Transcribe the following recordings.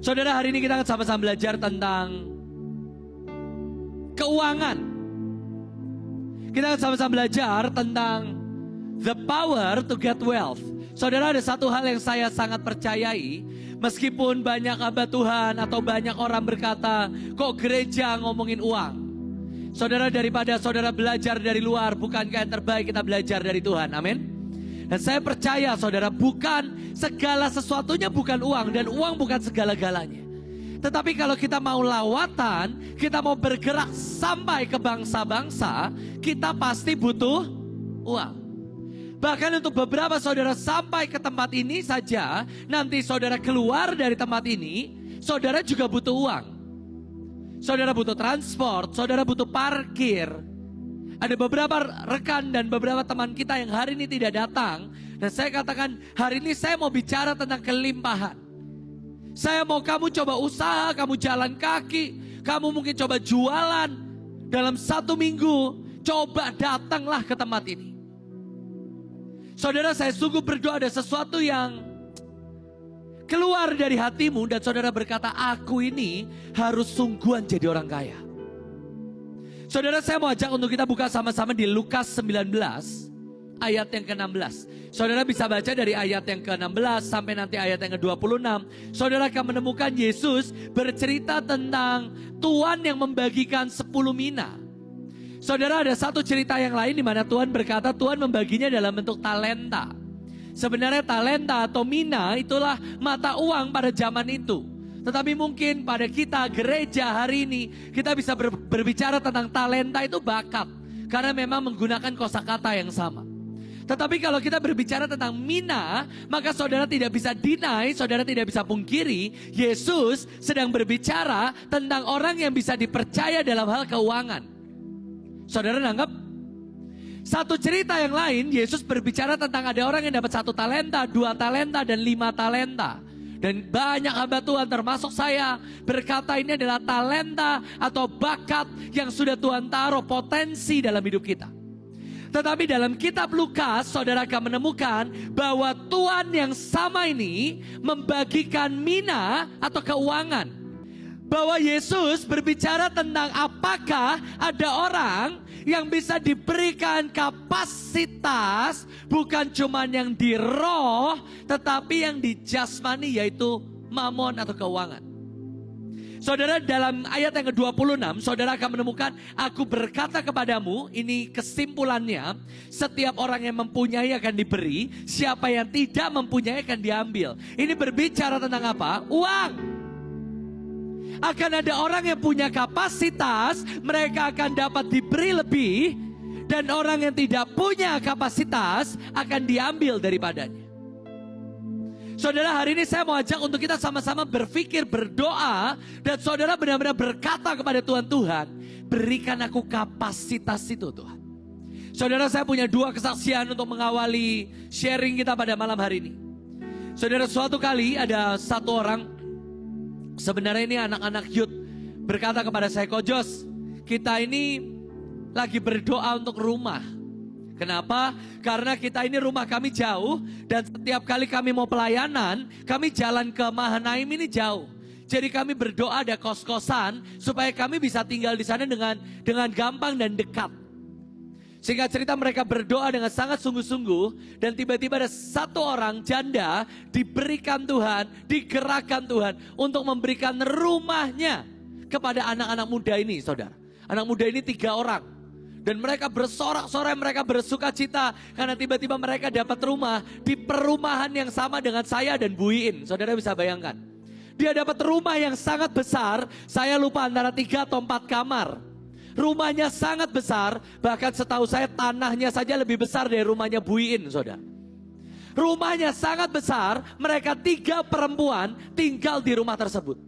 Saudara, hari ini kita akan sama-sama belajar tentang keuangan. Kita akan sama-sama belajar tentang the power to get wealth. Saudara, ada satu hal yang saya sangat percayai. Meskipun banyak hamba Tuhan atau banyak orang berkata, kok gereja ngomongin uang? Saudara, daripada saudara belajar dari luar, bukankah yang terbaik kita belajar dari Tuhan? Amin. Dan saya percaya saudara, bukan segala sesuatunya bukan uang, dan uang bukan segala-galanya. Tetapi kalau kita mau lawatan, kita mau bergerak sampai ke bangsa-bangsa, kita pasti butuh uang. Bahkan untuk beberapa saudara sampai ke tempat ini saja, nanti saudara keluar dari tempat ini, saudara juga butuh uang. Saudara butuh transport, saudara butuh parkir. Ada beberapa rekan dan beberapa teman kita yang hari ini tidak datang. Dan saya katakan, hari ini saya mau bicara tentang kelimpahan. Saya mau kamu coba usaha, kamu jalan kaki, kamu mungkin coba jualan. Dalam 1 minggu, coba datanglah ke tempat ini. Saudara, saya sungguh berdoa ada sesuatu yang keluar dari hatimu dan saudara berkata, aku ini harus sungguhan jadi orang kaya. Saudara, saya mau ajak untuk kita buka sama-sama di Lukas 19 ayat yang ke-16. Saudara bisa baca dari ayat yang ke-16 sampai nanti ayat yang ke-26. Saudara akan menemukan Yesus bercerita tentang Tuhan yang membagikan 10 mina. Saudara, ada satu cerita yang lain di mana Tuhan berkata Tuhan membaginya dalam bentuk talenta. Sebenarnya talenta atau mina itulah mata uang pada zaman itu. Tetapi mungkin pada kita gereja hari ini kita bisa berbicara tentang talenta itu bakat. Karena memang menggunakan kosakata yang sama. Tetapi kalau kita berbicara tentang mina, maka saudara tidak bisa deny, saudara tidak bisa pungkiri, Yesus sedang berbicara tentang orang yang bisa dipercaya dalam hal keuangan. Saudara nanggap? Satu cerita yang lain, Yesus berbicara tentang ada orang yang dapat 1 talenta, 2 talenta, dan 5 talenta. Dan banyak hamba Tuhan termasuk saya berkata ini adalah talenta atau bakat yang sudah Tuhan taruh potensi dalam hidup kita. Tetapi dalam kitab Lukas, saudara akan menemukan bahwa Tuhan yang sama ini membagikan mina atau keuangan. Bahwa Yesus berbicara tentang apakah ada orang yang bisa diberikan kapasitas bukan cuma yang di roh tetapi yang di jasmani, yaitu mamon atau keuangan. Saudara, dalam ayat yang ke-26 saudara akan menemukan, aku berkata kepadamu, ini kesimpulannya, setiap orang yang mempunyai akan diberi, siapa yang tidak mempunyai akan diambil. Ini berbicara tentang apa? Uang. Akan ada orang yang punya kapasitas, mereka akan dapat diberi lebih. Dan orang yang tidak punya kapasitas akan diambil daripadanya. Saudara, hari ini saya mau ajak untuk kita sama-sama berpikir, berdoa. Dan saudara benar-benar berkata kepada Tuhan, Tuhan berikan aku kapasitas itu Tuhan. Saudara, saya punya 2 kesaksian untuk mengawali sharing kita pada malam hari ini. Saudara, suatu kali ada satu orang, sebenarnya ini anak-anak youth, berkata kepada saya, Ko Jos, kita ini lagi berdoa untuk rumah. Kenapa? Karena kita ini rumah kami jauh, dan setiap kali kami mau pelayanan, kami jalan ke Mahanaim ini jauh. Jadi kami berdoa ada kos-kosan, supaya kami bisa tinggal di sana dengan gampang dan dekat. Sehingga cerita mereka berdoa dengan sangat sungguh-sungguh. Dan tiba-tiba ada satu orang janda diberikan Tuhan, digerakkan Tuhan untuk memberikan rumahnya kepada anak-anak muda ini, saudara. Anak muda ini 3 orang. Dan mereka bersorak-sorai, mereka bersuka cita karena tiba-tiba mereka dapat rumah di perumahan yang sama dengan saya dan Bu Iin. Saudara bisa bayangkan. Dia dapat rumah yang sangat besar, saya lupa antara 3 atau 4 kamar. Rumahnya sangat besar, bahkan setahu saya tanahnya saja lebih besar dari rumahnya Bu Iin, saudara. Rumahnya sangat besar, mereka 3 perempuan tinggal di rumah tersebut.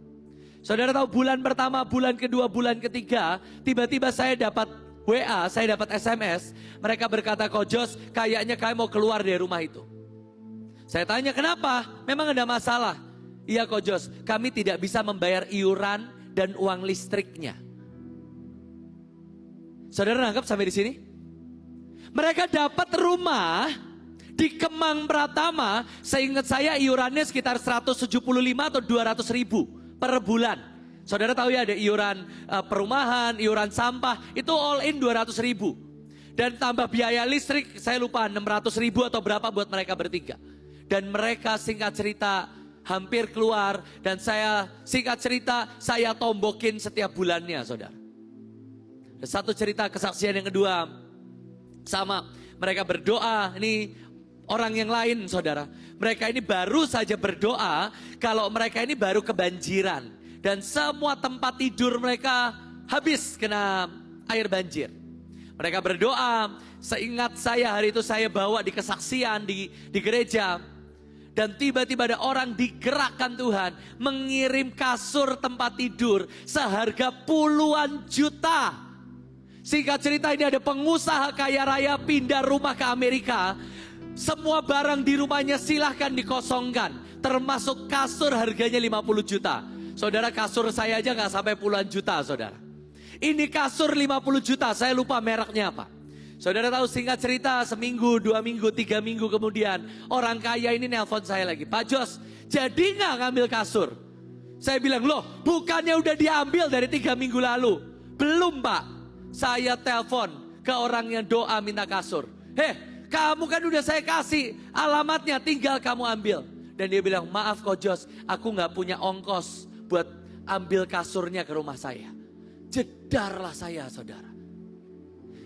Saudara tahu, bulan pertama, bulan kedua, bulan ketiga, tiba-tiba saya dapat WA, saya dapat SMS. Mereka berkata, Ko Jos, kayaknya kami mau keluar dari rumah itu. Saya tanya, kenapa? Memang ada masalah? Iya Ko Jos, kami tidak bisa membayar iuran dan uang listriknya. Saudara nangkap sampai di sini? Mereka dapat rumah di Kemang Pratama, seingat saya iurannya sekitar 175 atau 200 ribu per bulan. Saudara tahu ya ada iuran perumahan, iuran sampah, itu all in 200.000. Dan tambah biaya listrik, saya lupa 600.000 atau berapa buat mereka bertiga. Dan mereka singkat cerita hampir keluar, dan singkat cerita saya tombokin setiap bulannya, saudara. Dan satu cerita kesaksian yang kedua, sama mereka berdoa, ini orang yang lain saudara. Mereka ini baru saja berdoa kalau mereka ini baru kebanjiran. Dan semua tempat tidur mereka habis kena air banjir. Mereka berdoa, seingat saya hari itu saya bawa di kesaksian di gereja. Dan tiba-tiba ada orang digerakkan Tuhan mengirim kasur tempat tidur seharga puluhan juta. Singkat cerita ini ada pengusaha kaya raya pindah rumah ke Amerika. Semua barang di rumahnya silahkan dikosongkan. Termasuk kasur harganya 50 juta. Saudara, kasur saya aja gak sampai puluhan juta saudara. Ini kasur 50 juta, saya lupa mereknya apa. Saudara tahu, singkat cerita seminggu, 2 minggu, 3 minggu kemudian orang kaya ini nelpon saya lagi. Pak Jos, jadi gak ngambil kasur? Saya bilang, loh bukannya udah diambil dari 3 minggu lalu? Belum Pak, saya telepon ke orang yang doa minta kasur. Kamu kan udah saya kasih alamatnya, tinggal kamu ambil. Dan dia bilang, maaf Ko Jos, aku gak punya ongkos buat ambil kasurnya ke rumah saya. Jedarlah saya saudara.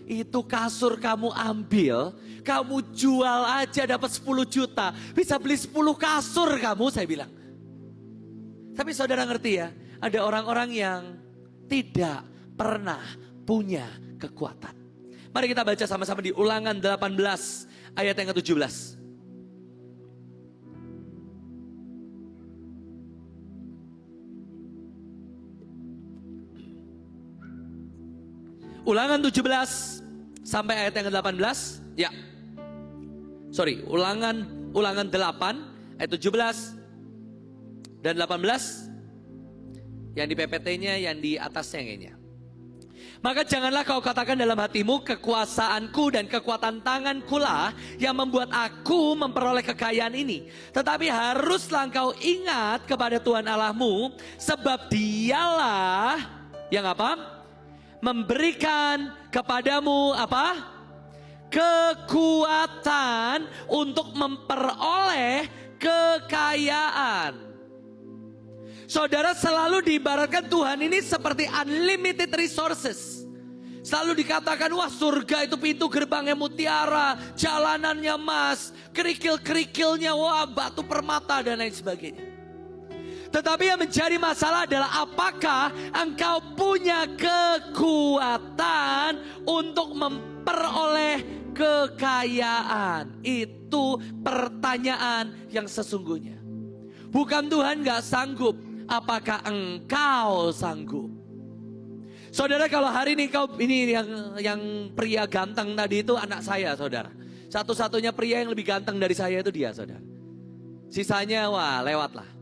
Itu kasur kamu ambil, kamu jual aja dapat 10 juta. Bisa beli 10 kasur kamu, saya bilang. Tapi saudara ngerti ya, ada orang-orang yang tidak pernah punya kekuatan. Mari kita baca sama-sama di Ulangan 18 ayat yang ke-17. Ulangan 17 sampai ayat yang ke-18. Ya. Sorry, Ulangan 8 ayat 17 dan 18. Yang di PPT-nya, yang di atasnya kayaknya. Maka janganlah kau katakan dalam hatimu, kekuasaanku dan kekuatan tanganku lah yang membuat aku memperoleh kekayaan ini. Tetapi haruslah engkau ingat kepada Tuhan Allahmu, sebab dialah yang apa? Memberikan kepadamu apa? Kekuatan untuk memperoleh kekayaan. Saudara, selalu diibaratkan Tuhan ini seperti unlimited resources. Selalu dikatakan, wah surga itu pintu gerbangnya mutiara, jalanannya emas, kerikil-kerikilnya wah batu permata dan lain sebagainya. Tetapi yang menjadi masalah adalah apakah engkau punya kekuatan untuk memperoleh kekayaan? Itu pertanyaan yang sesungguhnya. Bukan Tuhan gak sanggup, apakah engkau sanggup? Saudara, kalau hari ini yang pria ganteng tadi itu anak saya saudara. Satu-satunya pria yang lebih ganteng dari saya itu dia saudara. Sisanya wah lewatlah.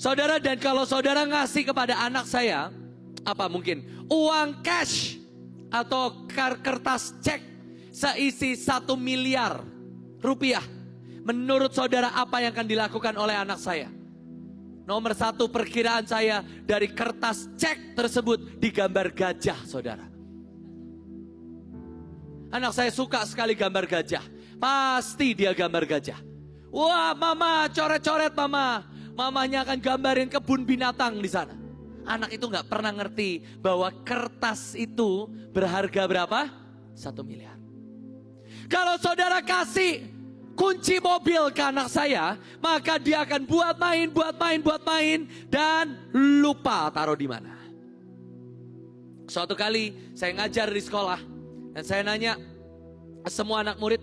Saudara, dan kalau saudara ngasih kepada anak saya, apa mungkin uang cash atau kertas cek seisi 1 miliar rupiah. Menurut saudara apa yang akan dilakukan oleh anak saya? Nomor 1, perkiraan saya dari kertas cek tersebut digambar gajah saudara. Anak saya suka sekali gambar gajah. Pasti dia gambar gajah. Wah mama, coret-coret mama. Mamanya akan gambarin kebun binatang di sana. Anak itu gak pernah ngerti bahwa kertas itu berharga berapa? 1 miliar. Kalau saudara kasih kunci mobil ke anak saya, maka dia akan buat main dan lupa taruh di mana. Suatu kali saya ngajar di sekolah dan saya nanya semua anak murid,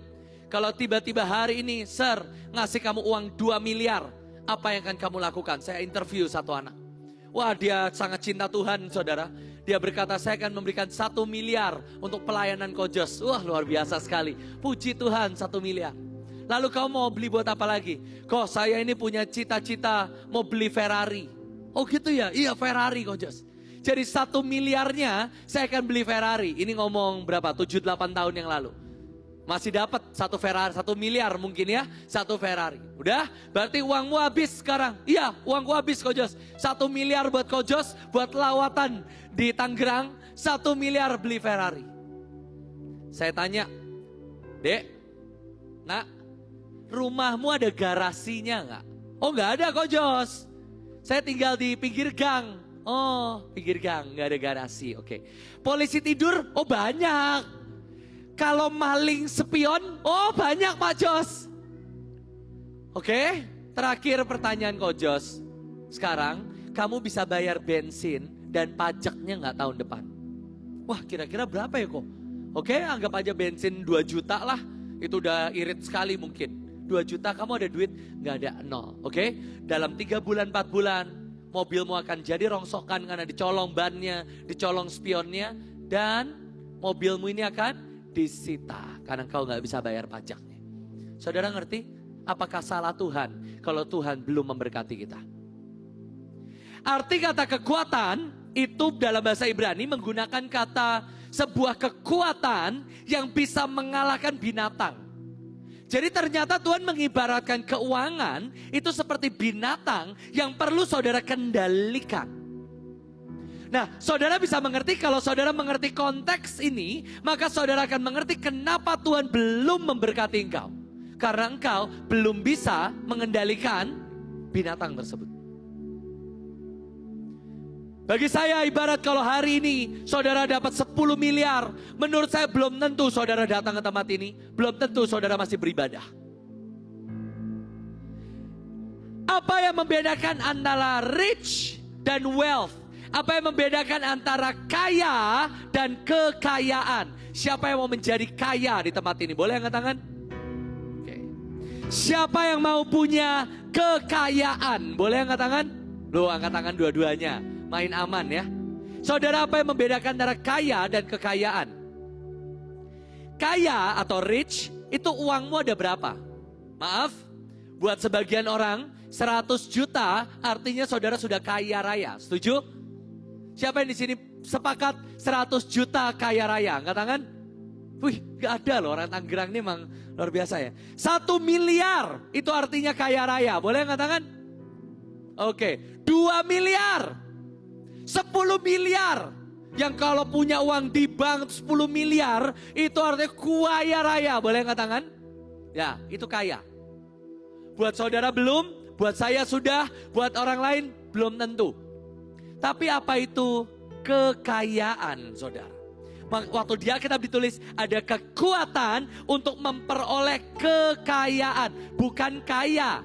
kalau tiba-tiba hari ini Sir ngasih kamu uang 2 miliar, apa yang akan kamu lakukan? Saya interview satu anak. Wah, dia sangat cinta Tuhan saudara. Dia berkata, saya akan memberikan 1 miliar untuk pelayanan Ko Jos. Wah, luar biasa sekali. Puji Tuhan, 1 miliar. Lalu kau mau beli buat apa lagi? Kok saya ini punya cita-cita mau beli Ferrari. Oh gitu ya? Iya Ferrari Ko Jos. Jadi 1 miliarnya saya akan beli Ferrari. Ini ngomong berapa? 7-8 tahun yang lalu. Masih dapat satu Ferrari, 1 miliar mungkin ya, satu Ferrari. Udah, berarti uangmu habis sekarang. Iya, uangku habis Ko Jos. 1 miliar buat Ko Jos, buat lawatan di Tangerang, 1 miliar beli Ferrari. Saya tanya, Dek, Nak, rumahmu ada garasinya nggak? Oh nggak ada Ko Jos. Saya tinggal di pinggir gang. Oh, pinggir gang, nggak ada garasi. Oke. Polisi tidur? Oh banyak. Kalau maling spion, oh banyak Pak Jos. Oke, terakhir pertanyaan Ko Jos. Sekarang kamu bisa bayar bensin dan pajaknya nggak tahun depan. Wah kira-kira berapa ya kok? Oke, anggap aja bensin 2 juta lah. Itu udah irit sekali mungkin. 2 juta kamu ada duit, nggak ada, nol. Oke, dalam 3 bulan 4 bulan mobilmu akan jadi rongsokan karena dicolong bannya, dicolong spionnya, dan mobilmu ini akan disita karena engkau nggak bisa bayar pajaknya. Saudara ngerti? Apakah salah Tuhan kalau Tuhan belum memberkati kita? Arti kata kekuatan itu dalam bahasa Ibrani menggunakan kata sebuah kekuatan yang bisa mengalahkan binatang. Jadi ternyata Tuhan mengibaratkan keuangan itu seperti binatang yang perlu saudara kendalikan. Nah, saudara bisa mengerti kalau saudara mengerti konteks ini, maka saudara akan mengerti kenapa Tuhan belum memberkati engkau. Karena engkau belum bisa mengendalikan binatang tersebut. Bagi saya ibarat kalau hari ini saudara dapat 10 miliar, menurut saya belum tentu saudara datang ke tempat ini, belum tentu saudara masih beribadah. Apa yang membedakan antara rich dan wealth? Apa yang membedakan antara kaya dan kekayaan? Siapa yang mau menjadi kaya di tempat ini? Boleh angkat tangan? Oke. Siapa yang mau punya kekayaan? Boleh angkat tangan? Loh, angkat tangan dua-duanya. Main aman ya. Saudara, apa yang membedakan antara kaya dan kekayaan? Kaya atau rich, itu uangmu ada berapa? Maaf, buat sebagian orang 100 juta artinya saudara sudah kaya raya. Setuju? Siapa yang di sini sepakat 100 juta kaya raya? Angkat tangan. Wih, gak ada loh, orang Tangerang ini emang luar biasa ya. 1 miliar itu artinya kaya raya. Boleh angkat tangan? Oke, 2 miliar. 10 miliar. Yang kalau punya uang di bank 10 miliar itu artinya kaya raya. Boleh angkat tangan? Ya, itu kaya. Buat saudara belum, buat saya sudah, buat orang lain belum tentu. Tapi apa itu kekayaan, saudara? Waktu di Alkitab ditulis ada kekuatan untuk memperoleh kekayaan, bukan kaya.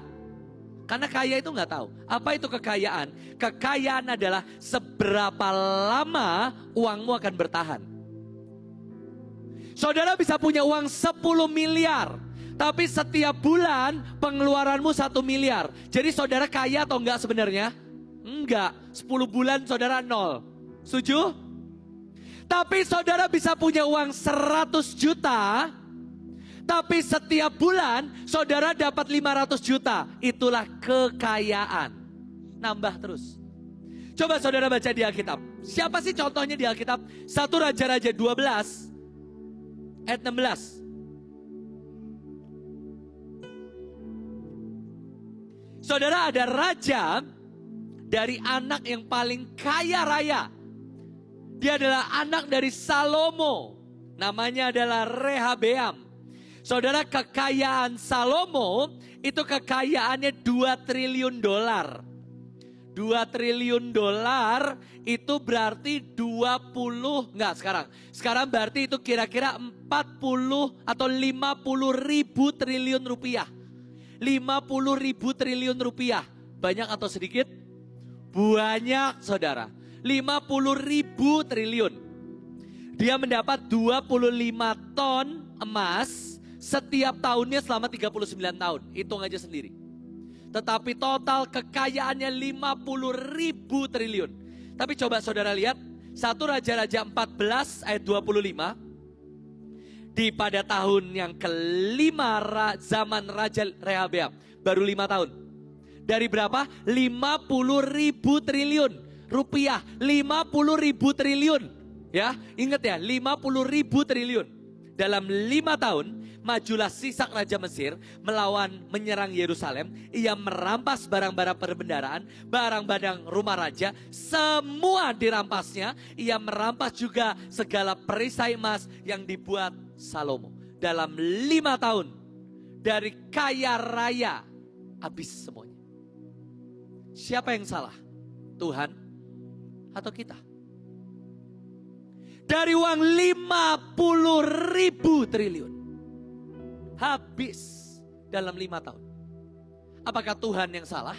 Karena kaya itu nggak tahu. Apa itu kekayaan? Kekayaan adalah seberapa lama uangmu akan bertahan. Saudara bisa punya uang 10 miliar. Tapi setiap bulan pengeluaranmu 1 miliar. Jadi saudara kaya atau enggak sebenarnya? Enggak, 10 bulan saudara 0. Setuju? Tapi saudara bisa punya uang 100 juta. Tapi setiap bulan saudara dapat 500 juta. Itulah kekayaan. Nambah terus. Coba saudara baca di Alkitab. Siapa sih contohnya di Alkitab? 1 Raja-Raja 12 ayat 16. Saudara, ada raja dari anak yang paling kaya raya. Dia adalah anak dari Salomo. Namanya adalah Rehabeam. Saudara, kekayaan Salomo itu kekayaannya 2 triliun dolar. 2 triliun dolar itu berarti 20, enggak sekarang. Sekarang berarti itu kira-kira 40 atau 50 ribu triliun rupiah. 50 ribu triliun rupiah. Banyak atau sedikit? Banyak saudara. 50 ribu triliun. Dia mendapat 25 ton emas setiap tahunnya selama 39 tahun. Hitung aja sendiri. Tetapi total kekayaannya 50 ribu triliun. Tapi coba saudara lihat. 1 Raja-Raja 14 ayat 25. Di pada tahun yang kelima zaman Raja Rehabeam. Baru 5 tahun. Dari berapa? 50 ribu triliun rupiah. 50 ribu triliun. Ya, ingat ya, 50 ribu triliun. Dalam 5 tahun majulah Sisak Raja Mesir menyerang Yerusalem. Ia merampas barang-barang perbendaharaan, barang-barang rumah raja, semua dirampasnya. Ia merampas juga segala perisai emas yang dibuat Salomo. Dalam 5 tahun, dari kaya raya, habis semuanya. Siapa yang salah? Tuhan atau kita? Dari uang 50.000 triliun. Habis dalam 5 tahun. Apakah Tuhan yang salah?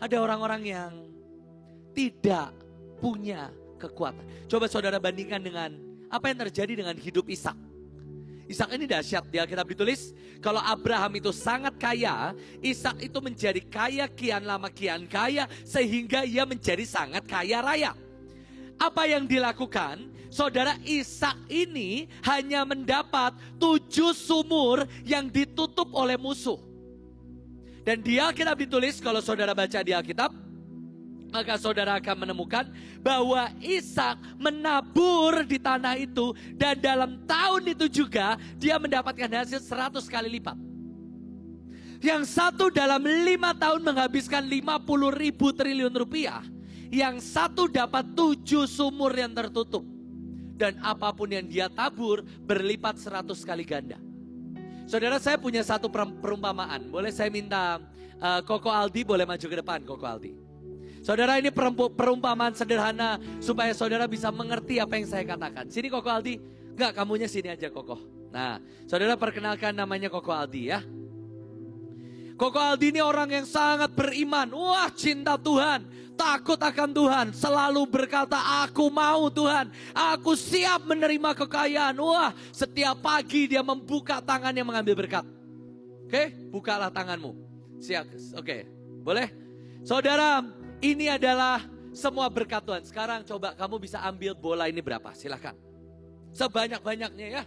Ada orang-orang yang tidak punya kekuatan. Coba saudara bandingkan dengan apa yang terjadi dengan hidup Ishak. Ishak ini dahsyat, di Alkitab ditulis, kalau Abraham itu sangat kaya, Ishak itu menjadi kaya kian lama kian kaya, sehingga ia menjadi sangat kaya raya. Apa yang dilakukan? Saudara, Ishak ini hanya mendapat 7 sumur yang ditutup oleh musuh. Dan di Alkitab ditulis, kalau saudara baca di Alkitab, maka saudara akan menemukan bahwa Ishak menabur di tanah itu. Dan dalam tahun itu juga dia mendapatkan hasil 100 kali lipat. Yang satu dalam 5 tahun menghabiskan 50.000 triliun rupiah. Yang satu dapat 7 sumur yang tertutup. Dan apapun yang dia tabur berlipat 100 kali ganda. Saudara, saya punya satu perumpamaan. Boleh saya minta Koko Aldi boleh maju ke depan, Koko Aldi. Saudara, ini perumpamaan sederhana supaya saudara bisa mengerti apa yang saya katakan. Sini Koko Aldi. Enggak, kamunya sini aja Koko. Nah, saudara perkenalkan namanya Koko Aldi ya. Koko Aldi ini orang yang sangat beriman. Wah, cinta Tuhan, takut akan Tuhan. Selalu berkata, aku mau Tuhan. Aku siap menerima kekayaan. Wah, setiap pagi dia membuka tangannya mengambil berkat. Oke, bukalah tanganmu. Siap, oke, boleh? Saudara, ini adalah semua berkat Tuhan. Sekarang coba kamu bisa ambil bola ini berapa? Silakan. Sebanyak-banyaknya ya.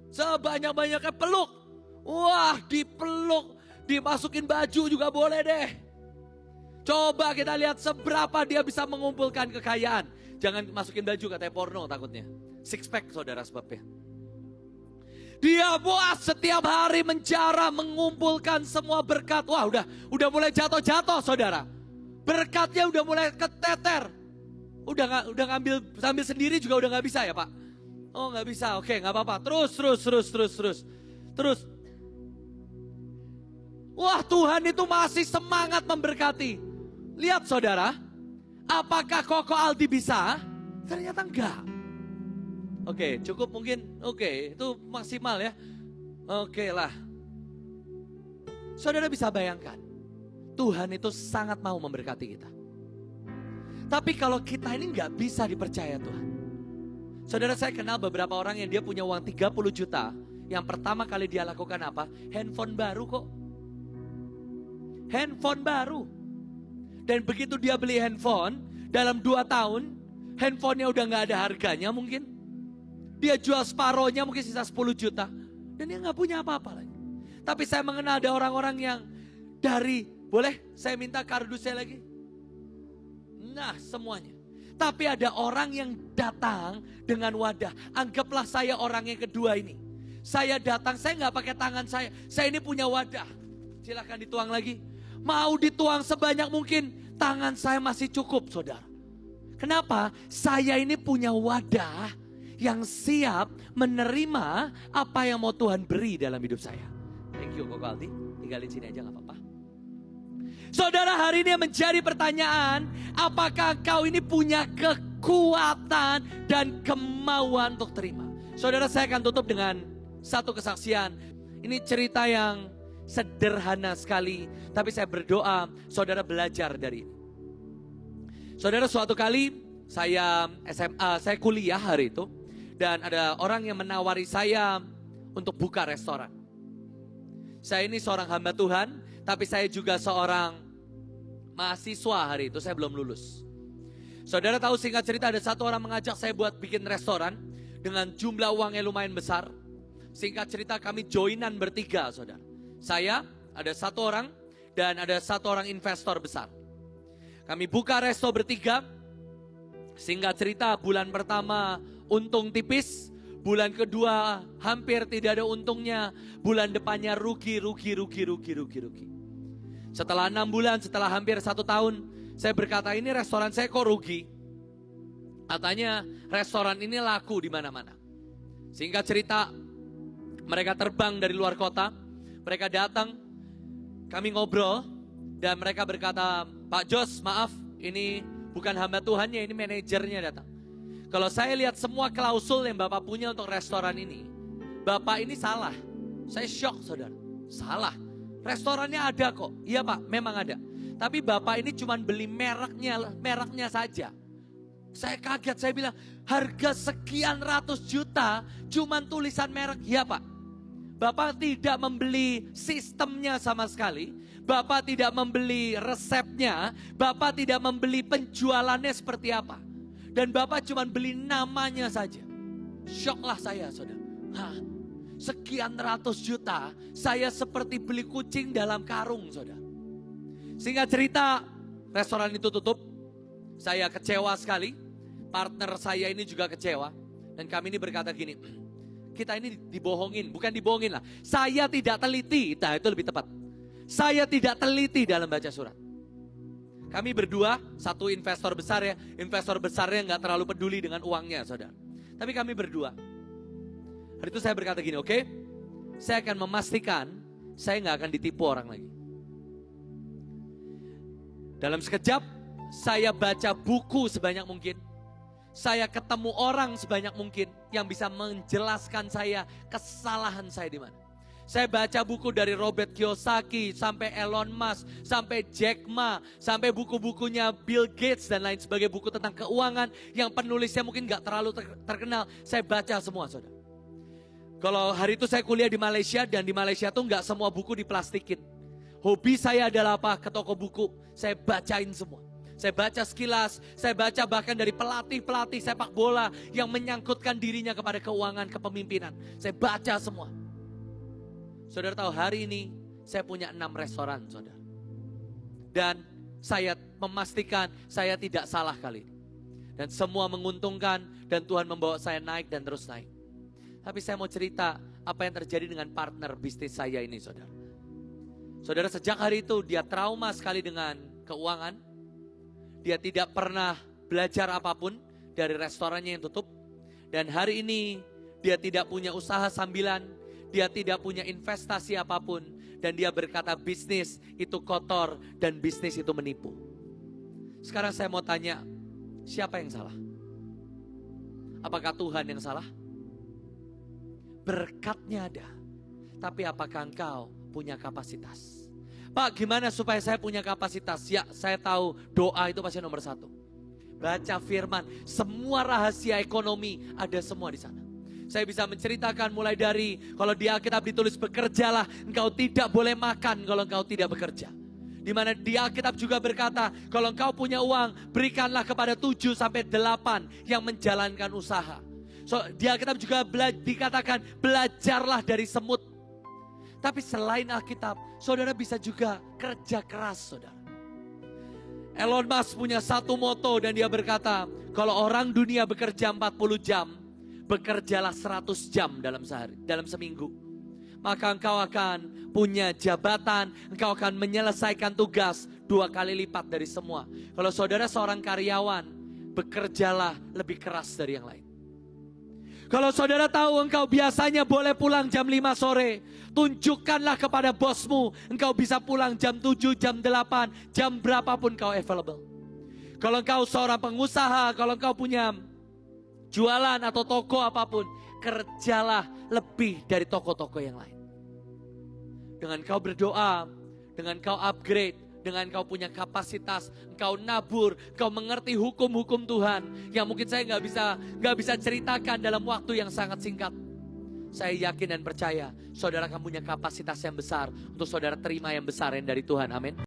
Sebanyak-banyaknya peluk. Wah, dipeluk. Dimasukin baju juga boleh deh. Coba kita lihat seberapa dia bisa mengumpulkan kekayaan. Jangan masukin baju katanya porno takutnya. Six pack saudara sebabnya. Dia buat setiap hari menjara mengumpulkan semua berkat. Wah udah mulai jatuh-jatuh saudara. Berkatnya udah mulai keteter. Udah ngambil sambil sendiri juga udah gak bisa ya Pak? Oh gak bisa, oke gak apa-apa. Terus. Wah, Tuhan itu masih semangat memberkati. Lihat saudara, apakah Koko Aldi bisa? Ternyata enggak. Oke, cukup mungkin. Oke, itu maksimal ya. Oke lah. Saudara bisa bayangkan, Tuhan itu sangat mau memberkati kita. Tapi kalau kita ini enggak bisa dipercaya Tuhan. Saudara, saya kenal beberapa orang yang dia punya uang 30 juta. Yang pertama kali dia lakukan apa? Handphone baru kok. Handphone baru. Dan begitu dia beli handphone, dalam 2 tahun, handphonenya udah gak ada harganya mungkin. Dia jual separohnya mungkin sisa 10 juta. Dan dia gak punya apa-apa lagi. Tapi saya mengenal ada orang-orang yang boleh saya minta kardus saya lagi? Nah semuanya. Tapi ada orang yang datang dengan wadah. Anggaplah saya orang yang kedua ini. Saya datang, saya gak pakai tangan saya. Saya ini punya wadah. Silakan dituang lagi. Mau dituang sebanyak mungkin, tangan saya masih cukup saudara. Kenapa? Saya ini punya wadah yang siap menerima apa yang mau Tuhan beri dalam hidup saya. Thank you Koko Aldi, tinggalin sini aja gak apa-apa. Saudara, hari ini menjadi pertanyaan, apakah kau ini punya kekuatan dan kemauan untuk terima? Saudara, saya akan tutup dengan satu kesaksian. Ini cerita yang sederhana sekali, tapi saya berdoa saudara belajar dari ini. Saudara, suatu kali saya SMA, saya kuliah hari itu, dan ada orang yang menawari saya untuk buka restoran. Saya ini seorang hamba Tuhan, tapi saya juga seorang mahasiswa hari itu, saya belum lulus. Saudara tahu, singkat cerita, ada satu orang mengajak saya buat bikin restoran dengan jumlah uang yang lumayan besar. Singkat cerita, kami joinan bertiga saudara. Saya, ada satu orang, dan ada satu orang investor besar. Kami buka resto bertiga. Singkat cerita, bulan pertama untung tipis. Bulan kedua hampir tidak ada untungnya. Bulan depannya rugi. Setelah 6 bulan, setelah hampir 1 tahun, saya berkata, ini restoran saya kok rugi. Katanya restoran ini laku di mana-mana. Singkat cerita, mereka terbang dari luar kota. Mereka datang, kami ngobrol, dan mereka berkata, Pak Jos, maaf, ini bukan hamba Tuhannya, ini manajernya datang. Kalau saya lihat semua klausul yang Bapak punya untuk restoran ini, Bapak ini salah. Saya shock, saudara. Salah. Restorannya ada kok. Iya Pak, memang ada. Tapi Bapak ini cuma beli mereknya saja. Saya kaget, saya bilang, harga sekian ratus juta, cuma tulisan merek. Iya Pak. Bapak tidak membeli sistemnya sama sekali. Bapak tidak membeli resepnya. Bapak tidak membeli penjualannya seperti apa. Dan Bapak cuma beli namanya saja. Shocklah saya, saudara. Sekian ratus juta, saya seperti beli kucing dalam karung, saudara. Singkat cerita, restoran itu tutup. Saya kecewa sekali. Partner saya ini juga kecewa. Dan kami ini berkata gini, kita ini dibohongin, bukan dibohongin lah. Saya tidak teliti, nah itu lebih tepat. Saya tidak teliti dalam baca surat. Kami berdua, satu investor besar ya. Investor besarnya gak terlalu peduli dengan uangnya, saudara. Tapi kami berdua. Hari itu saya berkata gini, oke, saya akan memastikan saya gak akan ditipu orang lagi. Dalam sekejap, saya baca buku sebanyak mungkin. Saya ketemu orang sebanyak mungkin yang bisa menjelaskan saya kesalahan saya di mana. Saya baca buku dari Robert Kiyosaki, sampai Elon Musk, sampai Jack Ma, sampai buku-bukunya Bill Gates dan lain sebagainya, buku tentang keuangan yang penulisnya mungkin gak terlalu terkenal. Saya baca semua, saudara. Kalau hari itu saya kuliah di Malaysia, dan di Malaysia tuh gak semua buku diplastikin. Hobi saya adalah apa? Ke toko buku, saya bacain semua. Saya baca sekilas, saya baca bahkan dari pelatih-pelatih sepak bola yang menyangkutkan dirinya kepada keuangan, kepemimpinan. Saya baca semua. Saudara tahu, hari ini saya punya 6 restoran, saudara. Dan saya memastikan saya tidak salah kali ini. Dan semua menguntungkan, dan Tuhan membawa saya naik dan terus naik. Tapi saya mau cerita apa yang terjadi dengan partner bisnis saya ini, saudara. Saudara, sejak hari itu dia trauma sekali dengan keuangan. Dia tidak pernah belajar apapun dari restorannya yang tutup. Dan hari ini dia tidak punya usaha sambilan. Dia tidak punya investasi apapun. Dan dia berkata bisnis itu kotor dan bisnis itu menipu. Sekarang saya mau tanya, siapa yang salah? Apakah Tuhan yang salah? Berkatnya ada. Tapi apakah engkau punya kapasitas? Pak, gimana supaya saya punya kapasitas? Ya, saya tahu doa itu pasti nomor 1. Baca firman, semua rahasia ekonomi ada semua di sana. Saya bisa menceritakan mulai dari, kalau di Alkitab ditulis bekerjalah, engkau tidak boleh makan kalau engkau tidak bekerja. Di mana di Alkitab juga berkata, kalau engkau punya uang, berikanlah kepada 7 sampai 8 yang menjalankan usaha. So, di Alkitab juga dikatakan, belajarlah dari semut. Tapi selain Alkitab, saudara bisa juga kerja keras, saudara. Elon Musk punya satu moto dan dia berkata, kalau orang dunia bekerja 40 jam, bekerjalah 100 jam dalam sehari, dalam seminggu. Maka engkau akan punya jabatan, engkau akan menyelesaikan tugas 2 kali lipat dari semua. Kalau saudara seorang karyawan, bekerjalah lebih keras dari yang lain. Kalau saudara tahu engkau biasanya boleh pulang jam 5 sore, tunjukkanlah kepada bosmu, engkau bisa pulang jam 7, jam 8, jam berapapun kau available. Kalau engkau seorang pengusaha, kalau engkau punya jualan atau toko apapun, kerjalah lebih dari toko-toko yang lain. Dengan kau berdoa, dengan kau upgrade, dengan kau punya kapasitas, engkau nabur, engkau mengerti hukum-hukum Tuhan yang mungkin saya nggak bisa ceritakan dalam waktu yang sangat singkat. Saya yakin dan percaya saudara akan punya kapasitas yang besar untuk saudara terima yang besar yang dari Tuhan. Amin.